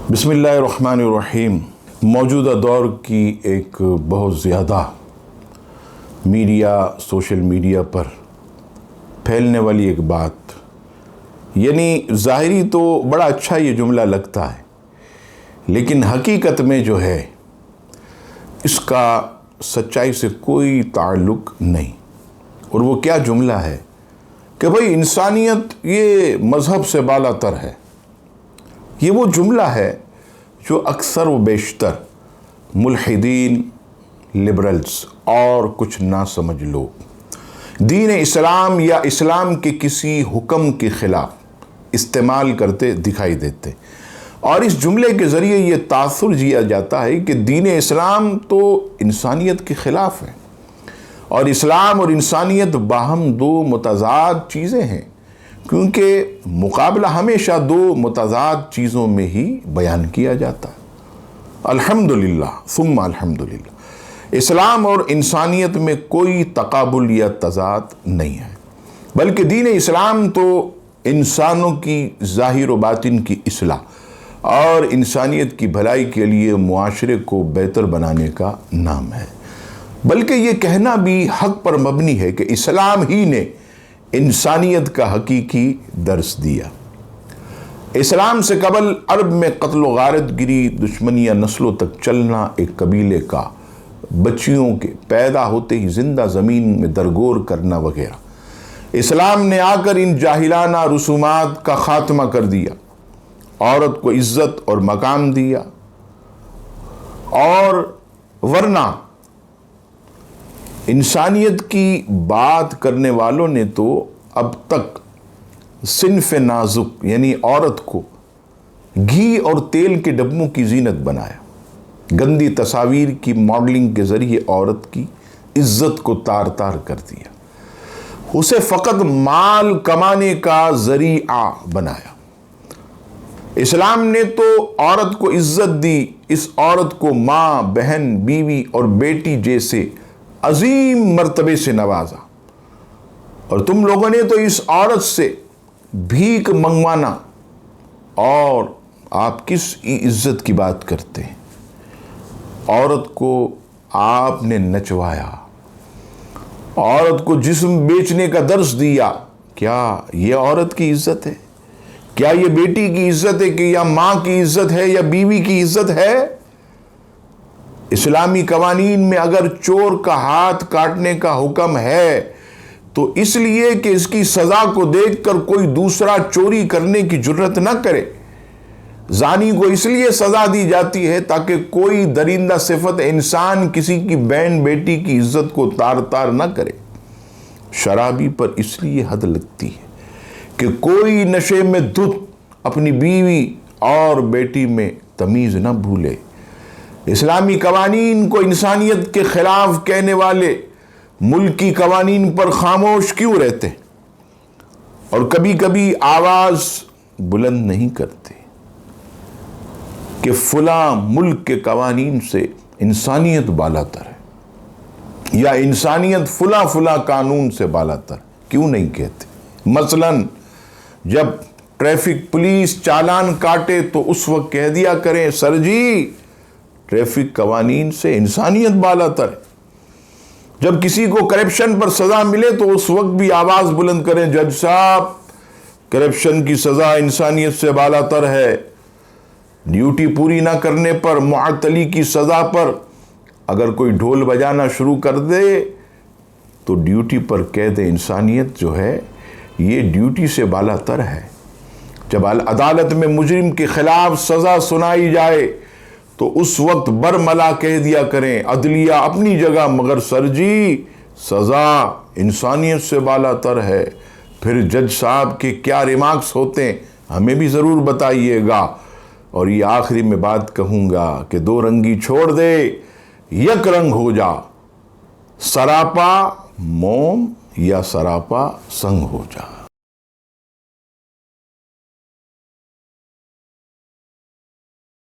بسم اللہ الرحمن الرحیم۔ موجودہ دور کی ایک بہت زیادہ سوشل میڈیا پر پھیلنے والی ایک بات، یعنی ظاہری تو بڑا اچھا یہ جملہ لگتا ہے، لیکن حقیقت میں جو ہے اس کا سچائی سے کوئی تعلق نہیں۔ اور وہ کیا جملہ ہے کہ بھئی انسانیت یہ مذہب سے بالا تر ہے۔ یہ وہ جملہ ہے جو اکثر و بیشتر ملحدین، لبرلز اور کچھ نہ سمجھ لوگ دین اسلام یا اسلام کے کسی حکم کے خلاف استعمال کرتے دکھائی دیتے، اور اس جملے کے ذریعے یہ تاثر دیا جاتا ہے کہ دین اسلام تو انسانیت کے خلاف ہے، اور اسلام اور انسانیت باہم دو متضاد چیزیں ہیں، کیونکہ مقابلہ ہمیشہ دو متضاد چیزوں میں ہی بیان کیا جاتا ہے۔ الحمدللہ ثم الحمدللہ، اسلام اور انسانیت میں کوئی تقابل یا تضاد نہیں ہے، بلکہ دین اسلام تو انسانوں کی ظاہر و باطن کی اصلاح اور انسانیت کی بھلائی کے لیے معاشرے کو بہتر بنانے کا نام ہے۔ بلکہ یہ کہنا بھی حق پر مبنی ہے کہ اسلام ہی نے انسانیت کا حقیقی درس دیا۔ اسلام سے قبل عرب میں قتل و غارت گری، دشمنی یا نسلوں تک چلنا، ایک قبیلے کا بچیوں کے پیدا ہوتے ہی زندہ زمین میں درگور کرنا وغیرہ، اسلام نے آ کر ان جاہلانہ رسومات کا خاتمہ کر دیا، عورت کو عزت اور مقام دیا، اور ورنہ انسانیت کی بات کرنے والوں نے تو اب تک صنف نازک یعنی عورت کو گھی اور تیل کے ڈبوں کی زینت بنایا، گندی تصاویر کی ماڈلنگ کے ذریعے عورت کی عزت کو تار تار کر دیا، اسے فقط مال کمانے کا ذریعہ بنایا۔ اسلام نے تو عورت کو عزت دی، اس عورت کو ماں، بہن، بیوی اور بیٹی جیسے عظیم مرتبے سے نوازا، اور تم لوگوں نے تو اس عورت سے بھیک منگوانا، اور آپ کس عزت کی بات کرتے ہیں؟ عورت کو آپ نے نچوایا، عورت کو جسم بیچنے کا درس دیا۔ کیا یہ عورت کی عزت ہے؟ کیا یہ بیٹی کی عزت ہے، کہ یا ماں کی عزت ہے یا بیوی کی عزت ہے؟ اسلامی قوانین میں اگر چور کا ہاتھ کاٹنے کا حکم ہے تو اس لیے کہ اس کی سزا کو دیکھ کر کوئی دوسرا چوری کرنے کی جرت نہ کرے۔ زانی کو اس لیے سزا دی جاتی ہے تاکہ کوئی درندہ صفت انسان کسی کی بہن بیٹی کی عزت کو تار تار نہ کرے۔ شرابی پر اس لیے حد لگتی ہے کہ کوئی نشے میں دھت اپنی بیوی اور بیٹی میں تمیز نہ بھولے۔ اسلامی قوانین کو انسانیت کے خلاف کہنے والے ملکی قوانین پر خاموش کیوں رہتے اور کبھی کبھی آواز بلند نہیں کرتے کہ فلاں ملک کے قوانین سے انسانیت بالا تر ہے، یا انسانیت فلاں قانون سے بالا تر؟ کیوں نہیں کہتے؟ مثلاً جب ٹریفک پولیس چالان کاٹے تو اس وقت کہہ دیا کریں، سر جی ٹریفک قوانین سے انسانیت بالا تر ہے۔ جب کسی کو کرپشن پر سزا ملے تو اس وقت بھی آواز بلند کریں، جج صاحب کرپشن کی سزا انسانیت سے بالا تر ہے۔ ڈیوٹی پوری نہ کرنے پر، معطلی کی سزا پر اگر کوئی ڈھول بجانا شروع کر دے تو ڈیوٹی پر کہہ دے انسانیت جو ہے یہ ڈیوٹی سے بالا تر ہے۔ جب عدالت میں مجرم کے خلاف سزا سنائی جائے تو اس وقت برملا کہہ دیا کریں، عدلیہ اپنی جگہ مگر سر جی سزا انسانیت سے بالا تر ہے۔ پھر جج صاحب کے کیا ریمارکس ہوتے ہیں ہمیں بھی ضرور بتائیے گا۔ اور یہ آخری میں بات کہوں گا کہ دو رنگی چھوڑ دے، یک رنگ ہو جا، سراپا موم یا سراپا سنگ ہو جا۔